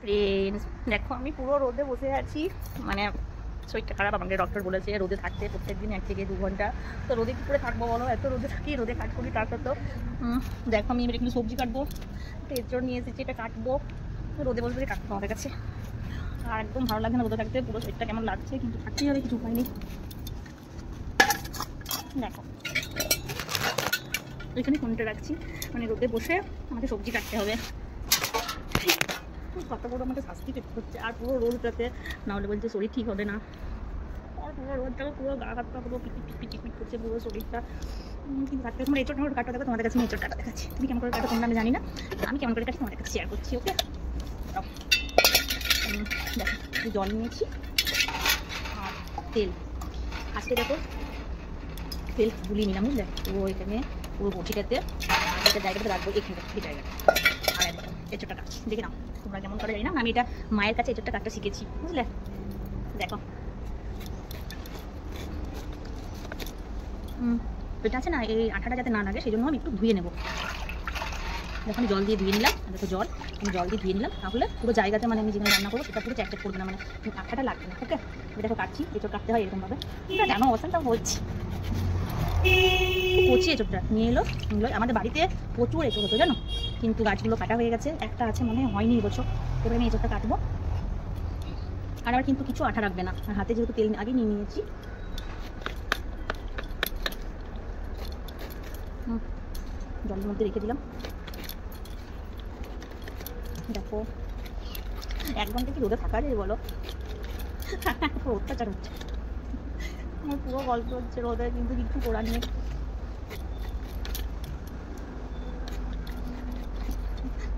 Friends দেখো আমি পুরো রোদে বসে আছি, মানে শরীরটা খারাপ। আমাকে ডক্টর বলেছে রোদে থাকতে প্রত্যেকদিন 1 থেকে 2 ঘন্টা। তো রোদে কী করে থাকবো বলো, এত রোদে থাকি, রোদে কাজ করি। তারপর তো দেখো আমি এবার একটু সবজি কাটবো, তো এর জন্য নিয়ে এসেছি, এটা কাটবো। রোদে বসে কাটবো আমাদের কাছে, আর একদম ভালো লাগে না রোদে থাকতে। পুরো শরীরটা কেমন লাগছে, কিন্তু থাকতেই হবে, কিছু উপায় নেই। দেখো এখানে ফোনটা রাখছি, মানে রোদে বসে আমাকে সবজি কাটতে হবে। কত বড় আমাকে শাস্তি পেতে হচ্ছে, আর পুরো রোদটাতে না হলে বলছে শরীর ঠিক হবে না। আর পুরো রোদটাকে পুরো গা হাতটা পুরো পিট করছে পুরো শরীরটা। কিন্তু কাটতে তোমার এঁচোড় ঠাকুর কাটা দেখো, তোমাদের কাছে আমি এঁচোড়টা দেখাচ্ছি। তুমি কেমন করে কাটো তোমরা আমি জানি না, আমি কেমন করে কাটি তোমাদের কাছে শেয়ার করছি। ওকে দেখো জল নিয়েছি আর তেল। আজকে দেখো তেল গুলিয়ে নিলাম, বুঝলে, পুরো এখানে পুরো বটিটাতে একটা জায়গাটাতে রাখবো, এখানটা এই জায়গাটা। আর দেখো এঁচোড়টা কাটছি, দেখে নাও তোমরা কেমন করে জানি না, আমি এটা মায়ের কাছে এঁচোড়টা কাটতে শিখেছি, বুঝলে। দেখো এটা আছে না, এই আঠাটা যাতে না লাগে সেই জন্য আমি একটু ধুয়ে নেবো। যখন জল দিয়ে ধুয়ে নিলাম, দেখো আমি জল দিয়ে ধুয়ে নিলাম, তাহলে পুরো জায়গাতে মানে আমি যেখানে রান্না করবো সেটা পুরো চ্যাট করবে না, মানে আঠাটা লাগবে না। ওকে দেখো কাটছি, এঁচোড় কাটতে হয় এরকমভাবে, এটা জানো অবস্থান তাও বলছি। কচি এঁচোড়টা নিয়ে এলো, আমাদের বাড়িতে প্রচুর এঁচোড় হতো জানো, কিন্তু গাছগুলো কাটা হয়ে গেছে, একটা আছে মনে হয়নি এবছর। এবারে আমি এঁচোড়টা কাটবো, আর আবার কিন্তু কিছু আঠা রাখবে না, আর হাতে যেহেতু তেল আগে নিয়ে নিয়েছি। জলের মধ্যে রেখে দিলাম। দেখো 1 ঘন্টা কি রোদে থাকা যায় বলো, পুরো অত্যাচার হচ্ছে, আমার পুরো গল্প হচ্ছে রোদে, কিন্তু কিছু করার নেই।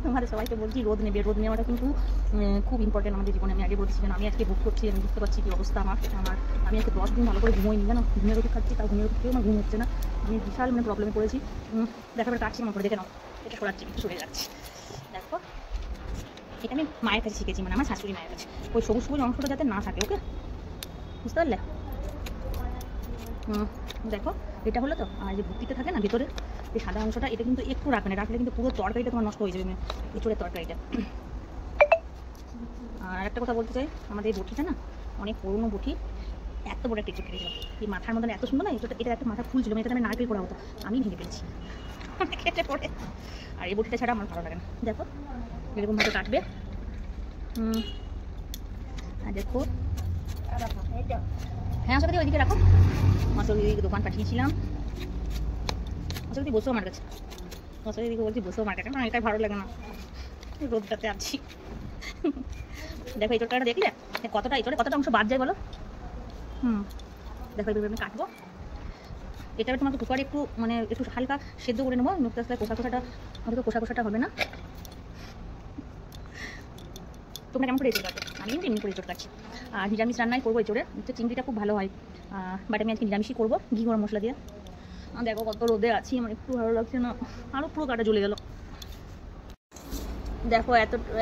তোমাদের সবাইকে বলছি রোদ নেওয়াটা কিন্তু খুব ইম্পর্টেন্ট আমাদের জীবনে। আমি আগে বলছি যেন আমি আজকে বুক করছি, আমি বুঝতে পারছি কি অবস্থা আমার। আমি আজকে 10 দিন ভালো করে ঘুমোইনি জানো, ঘুমের ওষুধ খাচ্ছি, তাও ঘুমের ওষুধ খেয়েও আমার ঘুম হচ্ছে না। আমি বিশাল মানে প্রবলেমে পড়েছি। দেখাবার কাটছি আমার করে, দেখে নাও এটা সরাচ্ছি, সরে যাচ্ছি। দেখো এটা আমি মায়ের কাছে শিখেছি, মানে আমার শাশুড়ি মায়ের কাছে। ওই সবুজ অংশটা যাতে না থাকে, ওকে বুঝতে পারলে। দেখো এটা হলো তো, আর যে ভুক্তিতে থাকে না ভিতরে এই সাদা অংশটা, এটা কিন্তু একটু রাখবে না, রাখলে কিন্তু পুরো তরকারিটা তোমার নষ্ট হয়ে যাবে, এঁচোড়ের তরকারিটা। আর একটা কথা বলতে চাই, আমাদের এই বটিটা না অনেক পুরনো বটি, এত বড় একটা এঁচোড় কেটেছিল। এই মাথার মধ্যে এত সুন্দর না এঁচোড়টা, এটা একটা মাথা ফুল ছিল, মানে এটা আমি নারকেল করা হতো, আমি ভেঙে ফেলছি কেটে পড়ে। আর এই বটিটা ছাড়া আমার ভালো লাগে না। দেখো এরকমভাবে কাটবে। আর দেখো হ্যাঁ আসলে ওইদিকে রাখো, মাসুরিদিকে দোকান পাঠিয়েছিলাম। মাসুরিদি বসো আমার কাছে, মাসুরিদিকে বলছি বসো আমার কাছে, না এটাই ভালো লাগে না, রোদটাতে আছি। দেখো এই চোটটা দেখলে কতটা এঁচোড়ে কতটা অংশ বাদ যায় বলো। দেখো এইভাবে আমি কাটবো। এটা তোমাকে কুকারে একটু মানে একটু হালকা সেদ্ধ করে নেবো, নুকতে আসলে কষাটা অন্তত কষাটা হবে না। তোমরা কেমন করে এঁচোড় কাটো? আমি কিন্তু এমনি করে এঁচোড় কাটছি। আর নিরামিষ রান্নায় করবো এঁচোড়ে, চিংড়িটা খুব ভালো হয়, বাট আমি আজকে নিরামিষই করবো ঘি গরম মশলা দিয়ে। দেখো কত রোদে আছি, আমার একটু ভালো লাগছে না, আরও পুরো কাটা জ্বলে গেল। দেখো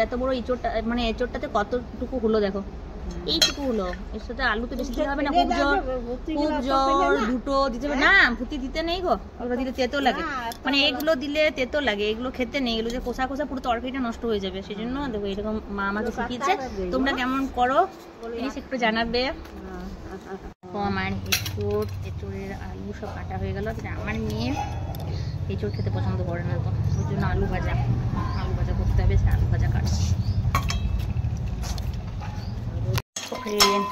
এত বড় এঁচোড়টা, মানে এঁচোড়টাতে কতটুকু হলো দেখো, এইটুকু হলো। এর সাথে আলু তো বেশি দিতে হবে না, খুব জল দুটো দিতে হবে না, ভুতি দিতে নেই গো, ওগুলো দিলে তেতো লাগে, মানে এগুলো দিলে তেতো লাগে, এগুলো খেতে নেই, এগুলো যে কষা পুরো তরকারিটা নষ্ট হয়ে যাবে। সেই জন্য দেখো এরকম মা আমাকে শিখিয়েছে, তোমরা কেমন করো প্লিজ একটু জানাবে। আমার এঁচোড়ের আলু সব কাটা হয়ে গেল। আমার মেয়ে এঁচোড় খেতে পছন্দ করে না, তো ওই জন্য আলু ভাজা করতে হবে, সে আলু ভাজা কাটছি।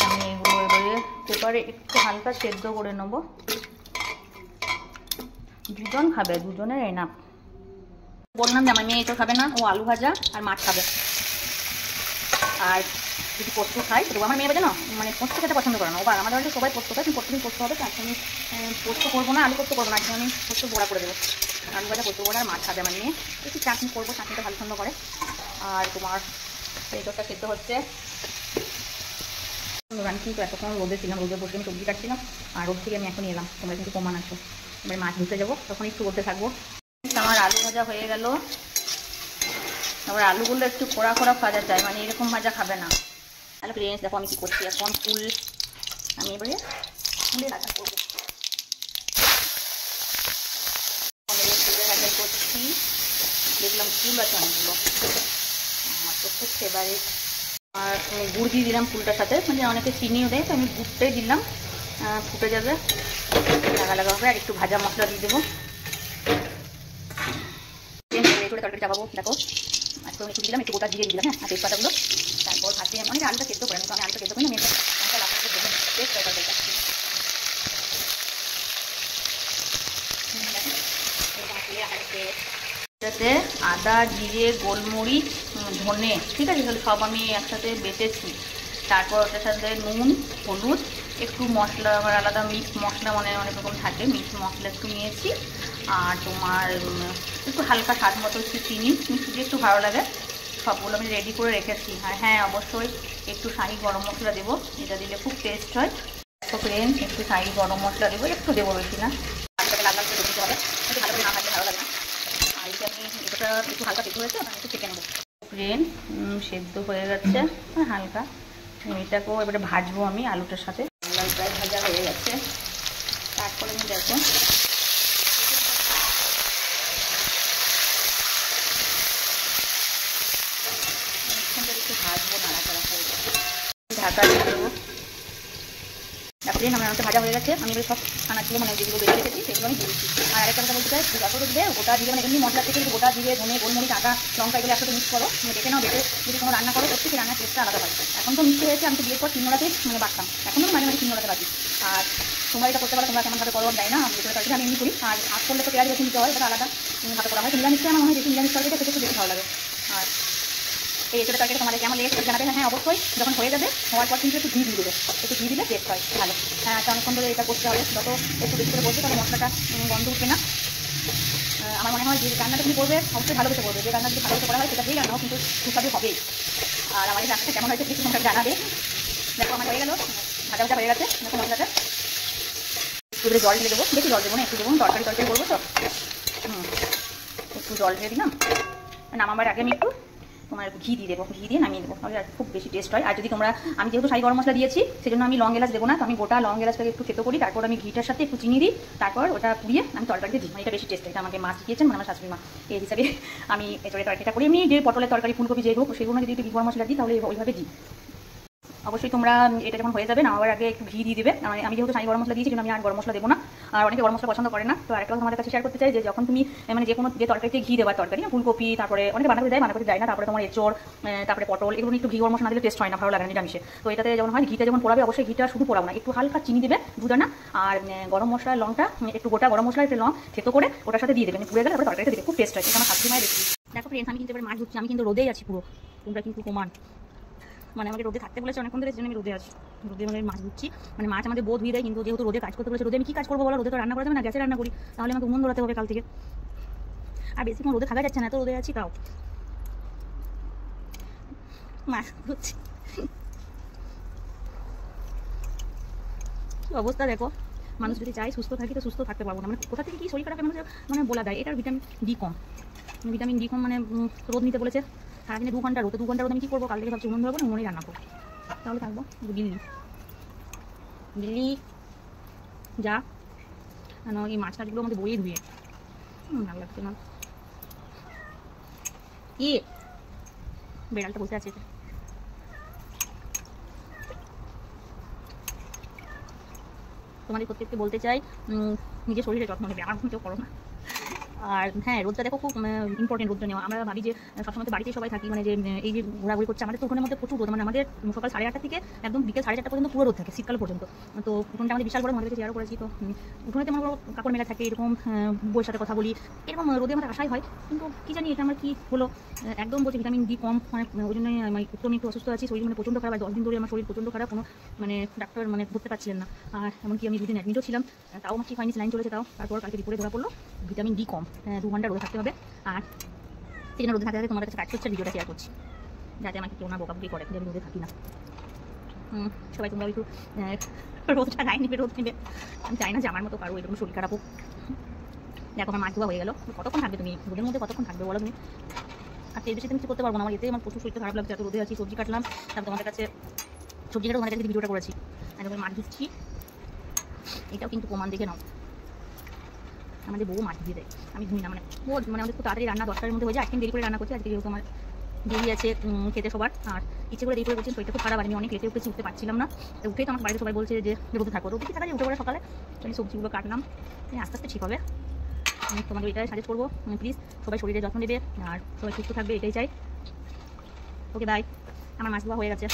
আমি এগুলো এবারে কুকারে একটু হালকা সেদ্ধ করে নেবো, 2 জন খাবে, 2 জনের এনাফ। বললাম যে আমার মেয়ে এঁচোড় খাবে না, ও আলু ভাজা আর মাছ খাবে। আর যদি পোস্ত খাই তো আমার মেয়ে জানো মানে পোস্ত খেতে পছন্দ করে না, ও আমাদের বাড়িতে সবাই পোস্ত খায়, প্রত্যেকদিন পোস্ত হবে, তার আমি পোস্ত করবো না, আলু পোস্ত করবো না, আমি পোস্ত বড়া করে দেবো। আলু ভাজা পোস্ত বড়া আর মাছ খাবে আমার মেয়ে। একটু চাটনি করবো, চাটনিটা ভালো পছন্দ করে। আর তোমার এঁচোড়টা সেদ্ধ হচ্ছে। আমি কিন্তু এতক্ষণ রোদে ছিলাম, রোদে বসে আমি সবজি কাটছিলাম, আর রোদ থেকে আমি এখন এলাম, তোমরা কিন্তু কমান আছো। এবার মাছ ধুতে যাবো, তখন একটু রোদে থাকবো। আমার আলু ভাজা হয়ে গেল, আবার আলুগুলো একটু খোড়া ভাজা চাই, মানে এরকম ভাজা খাবে না। হ্যালো ফ্রেন্ডস, দেখো আমি কী করছি এখন, আমি এবারে ফুলের আচার করবো। ফুলের আচার করছি, দেখলাম ফুল আছে অনেকগুলো, খুব ফেভারিট। আর গুড় দিয়ে দিলাম ফুলটার সাথে, মানে অনেকে চিনিও দেয়, তো আমি গুড়টাই দিলাম। ফুটে যাবে, লাগা লাগা হবে। আর একটু ভাজা মশলা দিয়ে দেবো। তরকারি চাপাবো, দেখো আজকে একটু দিলাম, একটু গোটা জিরে দিলাম, হ্যাঁ, আর তেজপাতাগুলো। তারপর ভাতে অনেকে আলুটা সেদ্ধ করে, আমি আলুটা সেদ্ধ করি না, এটাতে আদা, জিরে, গোলমরিচ, ধনে, ঠিক আছে, তাহলে সব আমি একসাথে বেটেছি। তারপর ওটার সাথে নুন, হলুদ, একটু মশলা, আমার আলাদা মিক্স মশলা, মানে অনেক রকম থাকে, মিক্স মশলা একটু নিয়েছি। আর তোমার একটু হালকা স্বাদ মতো একটু চিনি, মিষ্টি একটু ভালো লাগে, সবগুলো আমি রেডি করে রেখেছি। আর হ্যাঁ, অবশ্যই একটু শাহি গরম মশলা দেবো, এটা দিলে খুব টেস্ট হয়। তো ফ্রেন্ডস, একটু শাহি গরম মশলা দেবো, একটু দেবো, বেশি না। আলুটাকে লাল লাল করে দিতে হবে, একটু ভালো করে না থাকলে ভালো লাগে না। আর এটা আমি এটা একটু হালকা সেদ্ধ হয়েছে, আমি একটু চেকে নেবো। ফ্রেন্ড, সেদ্ধ হয়ে গেছে হালকা, এটাকেও এবারে ভাজবো আমি আলুটার সাথে। লাল প্রায় ভাজা হয়ে গেছে। তারপরে আমি দেখো একটু ভাজবো, নাড়াচাড়া করবো, ঢাকা দিয়ে দেবো। ফ্রেন্ড, আমার রান্নাটা ভাজা হয়ে গেছে। আমি এবার সব খানাগুলো, মানে যেগুলো বেরিয়ে রেখেছি সেগুলো আমি দিয়েছি। আর আরেকটা কথা বলতে চাই, যত দেখবে গোটা জিরে, মানে এমনি মশলা থেকে গোটা জিরে, ধনে, গোলমরিচ, আদা, লঙ্কা এগুলো একসাথে মিক্স করো, দেখে নাও, বেটে যদি কোনো রান্না করো, সত্যি সেই রান্নার টেস্টটা আলাদা হয়। এখন তো মিক্সি হয়েছে, আমি তো বিয়ের পর 3 রাতে মানে বাটতাম, এখন তো মাঝে মাঝে 3 রাতে বাটি। আর তোমরা এটা করতে পারো, তোমরা কেমনভাবে করো যায় না, আমি যেটা তরকারি আমি এমনি করি। আর আজ করলে তো পেঁয়াজ বেশি নিতে হয়, এটা আলাদা ভাবে করা হয়। নিরামিষটা আমার মনে হয় বেশি, নিরামিষ তরকারিটা খেতে একটু বেশি ভালো লাগে। আর এই এঁচোড়ের তরকারিটা তোমাদের কেমন লেগেছে জানাবে। হ্যাঁ, অবশ্যই যখন হয়ে যাবে, হওয়ার পর কিন্তু একটু ঘি দিয়ে দেবে, একটু ঘি দিলে টেস্ট হয় ভালো। হ্যাঁ, আচ্ছা, অনেকক্ষণ ধরে এটা করতে হবে, যত একটু বেশি করে বলছে তখন মশলাটা গন্ধ উঠবে না। আমার মনে হয় যে রান্নাটা তুমি করবে অবশ্যই ভালোবেসে করবে, যে রান্না যদি ভালোবেসে করা হয় সেটা দিয়ে রান্নাও কিন্তু সুস্বাদু হবেই। আর আমার এই রান্নাটা কেমন হয়েছে কিছু তোমরা জানাবে। দেখো আমার হয়ে গেল, ভাজা ভাজা হয়ে গেছে। দেখো মশলাটা একটু জল ঢেলে দেবো, বেশি জল দেবো না, একটু দেবো, তরকারি করবো তো। একটু জল ঢেলে দিলাম। নামাবার আগে আমি একটু তোমার ঘি দিয়ে দেবো, ঘি দিয়ে নামিয়ে দেবো, তাহলে খুব বেশি টেস্ট হয়। আর যদি তোমরা, আমি যেহেতু শাহি গরম মশলা দিয়েছি সেজন্য আমি লং এলাচ দেবো না, তো আমি গোটা লং এলাচটাকে একটু থেতো করি, তারপর আমি ঘিটার সাথে একটু চিনি দিই, তারপর ওটা পুড়িয়ে আমি তরকারিতে দিই, মানে এটা বেশি টেস্ট হয়। এটা আমাকে মাছ দিয়েছেন, মানে আমার শাশুড়ি মা, এই হিসাবে আমি এঁচোড়ের তরকারিটা করি। এমনি যে পটলের তরকারি, ফুলকপি যে হোক, সেগুলো যদি একটু ঘি গরম মশলা দিই তাহলে ওইভাবে দিই। অবশ্যই তোমরা এটা যখন হয়ে যাবে, নামাবার আগে একটু ঘি দিয়ে দেবে। আমি যেহেতু শাহি গরম মশলা দিয়েছি, কিন্তু আমি আর গরম মশলা দেবো না। আর অনেকে গরম মশলা পছন্দ করে না। তো আরেকটা কথা আমাদের কাছে শেয়ার করতে চাই, যে যখন তুমি মানে যে কোনো যে তরকারিতে ঘি দেওয়ার তরকারি, ফুলকপি, তারপরে অনেকে বাঁধাকপি দেয়, বাঁধাকপি দেয় না, তারপরে তোমার এঁচোড়, তারপরে পটল, এগুলো একটু ঘি গরম মশলা না দিলে টেস্ট হয় না, ভালো লাগে না নিরামিষে। তো এটাতে যখন হয়, ঘিটা যখন পোড়াবে, অবশ্যই ঘিটা শুধু পোড়াবো না, একটু হালকা চিনি দেবে, দুদানা, আর গরম মশলা, লংটা, একটু গোটা গরম মশলা, একটু লং থেতো করে ওটার সাথে দিয়ে দেবে, পুড়ে গেলে ওটা তরকারিটা দেবে, খুব টেস্ট হয়। এটা আমার শাশুড়ি মায়ের রেসিপি। দেখো ফ্রেন্ডস, আমি কিন্তু এবার মাছ ধুচ্ছি, আমি কিন্তু রোদেই আছি পুরো, তোমরা কিন্তু প্রমাণ, মানে আমাকে রোদে থাকতে বলেছে অনেকক্ষণ ধরে, সেজন্য আমি রোদে আছি, রোদে মানে মাছ ধুচ্ছি। মানে মাছ আমাদের বোধ হয়ে দেয়, কিন্তু যেহেতু রোদে কাজ করতে বলেছে, রোদে আমি কি কাজ করবো বলো, রোদে তো রান্না করা যাবে না, গ্যাসে রান্না করি, তাহলে আমাকে উনুন ধরাতে হবে কাল থেকে। আর বেশিক্ষণ রোদে থাকা যাচ্ছে না, এত রোদে আছি তাও মাছ ধুচ্ছি। কি অবস্থা দেখো, মানুষ যদি চাই সুস্থ থাকি তো সুস্থ থাকতে পারবো না, মানে কোথা থেকে কি শরীর খারাপ মানুষের মানে বলা যায়। এটার ভিটামিন ডি কম, মানে রোদ নিতে বলেছে সারাদিনে 2 ঘন্টা রোদ, 2 ঘন্টা রোদ আমি কী করবো, কাল থেকে ভাবছি উনুন ধরবো না, উনুনেই রান্না করবো, তাহলে থাকবো। দিল্লি যা এই মাছ টাছগুলো আমাদের বইয়ে ধুয়ে ভালো লাগছে না। কি বেড়ালটা বসে আছে, তোমাদের প্রত্যেককে বলতে চাই নিজের শরীরে যত্ন নেবে, আমার কেউ করো না। আর হ্যাঁ, রোদটা দেখো খুব ইম্পর্টেন্ট, রোদটা নেওয়া। আমরা ভাবি যে সবসময় বাড়িতে সবাই থাকি, মানে যে এই যে ঘোরাঘুরি করছে, আমাদের তো ওখানের মধ্যে প্রচুর রোদ, মানে আমাদের সকাল 8:30 থেকে একদম বিকেল 4:30 পর্যন্ত পুরো রোদ থাকে, শীতকাল পর্যন্ত। তো উঠোনটা আমাদের বিশাল বড়, আমাদের কাছে চেয়ারও করেছি, তো উঠোনেতে আমার বড় কাপড় মেলা থাকে, এরকম বইয়ের সাথে কথা বলি, এরকম রোদে আমার আশাই হয়। কিন্তু কী জানি এটা আমার কী হলো, একদম বলছে ভিটামিন ডি কম, মানে ওই জন্যই আমি একটু অসুস্থ আছি, শরীর মানে প্রচণ্ড খারাপ, 10 দিন ধরে আমার শরীর প্রচণ্ড খারাপ, কোনো মানে ডাক্তার মানে ধরতে পারছিলেন না। আর এমনকি আমি 2 দিন অ্যাডমিটও ছিলাম, তাও আমার ঠিক হয়নি, লাইন চলেছে তাও। তারপর কালকে রিপোর্টে ধরা পড়লো ভিটামিন ডি কম, 2 ঘন্টা রোদে থাকতে হবে। আর সেই জন্য রোদে থাকতে তোমাদের কাছে কাজ করছে, ভিডিওটা শেয়ার করছি, যাতে আমাকে কেউ না বকাবকি করে যে আমি রোদে থাকি না। সবাই তোমরা একটু রোদটা গায়ে নেবে, রোদ নেবে। আমি চাই না যে আমার মতো কারো এরকম শরীর খারাপ হোক। দেখো আমার মাছ ধোয়া হয়ে গেল, কতক্ষণ থাকবে তুমি রোদের মধ্যে, কতক্ষণ থাকবে বলো তুমি? আর এই বেশি তুমি কিছু করতে পারবো না, আমার এতে আমার প্রচুর শরীরটা খারাপ লাগছে, এত রোদে আছি। সবজি কাটলাম, তারপর তোমাদের কাছে সবজি কাটা তোমাদের কাছে ভিডিওটা করেছি, আর মাছ ধুচ্ছি, এটাও কিন্তু প্রমাণ দেখে নাও। আমাদের বউ মাছ দিয়ে দেয়, আমি ধুই না, মানে আমাদের খুব তাড়াতাড়ি রান্না 10টার মধ্যে হয়ে যায়। আজকে দেরি করে রান্না করছি, আজকে যেহেতু আমার দেরি আছে খেতে সবার। আর ইচ্ছে করে দেরি করে বলছেন শরীরটা খুব খারাপ, আমি অনেক লেটে উঠেছি, উঠতে পারছিলাম না। উঠেই তো আমার বাড়িতে সবাই বলছে যে রোদে থাকো, রোদে কি থাকা যায়, উঠে পড়ে সকালে আমি সবজিগুলো কাটলাম, আস্তে আস্তে ঠিক হবে। আমি তোমাদের এটাই সাজেস্ট করবো, প্লিজ সবাই শরীরে যত্ন নেবে আর সবাই সুস্থ থাকবে, এটাই চাই। Okay bye. আমার মাছ ধোয়া হয়ে গেছে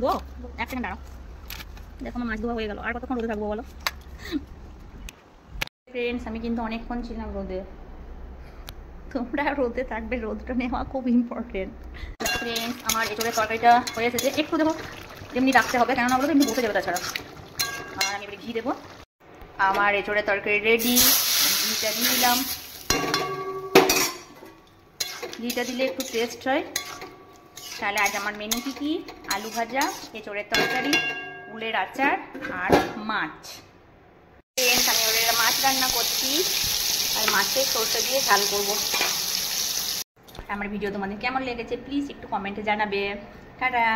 গো, 1 সেকেন্ড দাঁড়াও, দেখো আমার মাছ ধোয়া হয়ে গেল। আর কতক্ষণ রোদে থাকবো বলো? ফ্রেন্ডস আমি কিন্তু অনেকক্ষণ ছিলাম রোদে, তোমরা রোদে থাকবে, রোদটা নেওয়া খুব ইম্পর্টেন্ট। ফ্রেন্ডস আমার এঁচোড়ের তরকারিটা হয়ে এসেছে, একটু দেখো এমনি রাখতে হবে, কেননা বলো তো এমনি বসে যাবে তাছাড়া। আর আমি এবারে ঘি দেবো। আমার এঁচোড়ের তরকারি রেডি, ঘিটা দিয়ে দিলাম। ঘিটা দিলে একটু টেস্ট হয়। তাহলে আজ আমার মেনু কী কী? আলু ভাজা, এঁচোড়ের তরকারি, কুলের আচার আর মাছ। আমি ওদের মাছ রান্না করছি আর মাছের সরষে দিয়ে ঝাল করবো। আমার ভিডিও তোমাদের কেমন লেগেছে প্লিজ একটু কমেন্টে জানাবে। টাটা।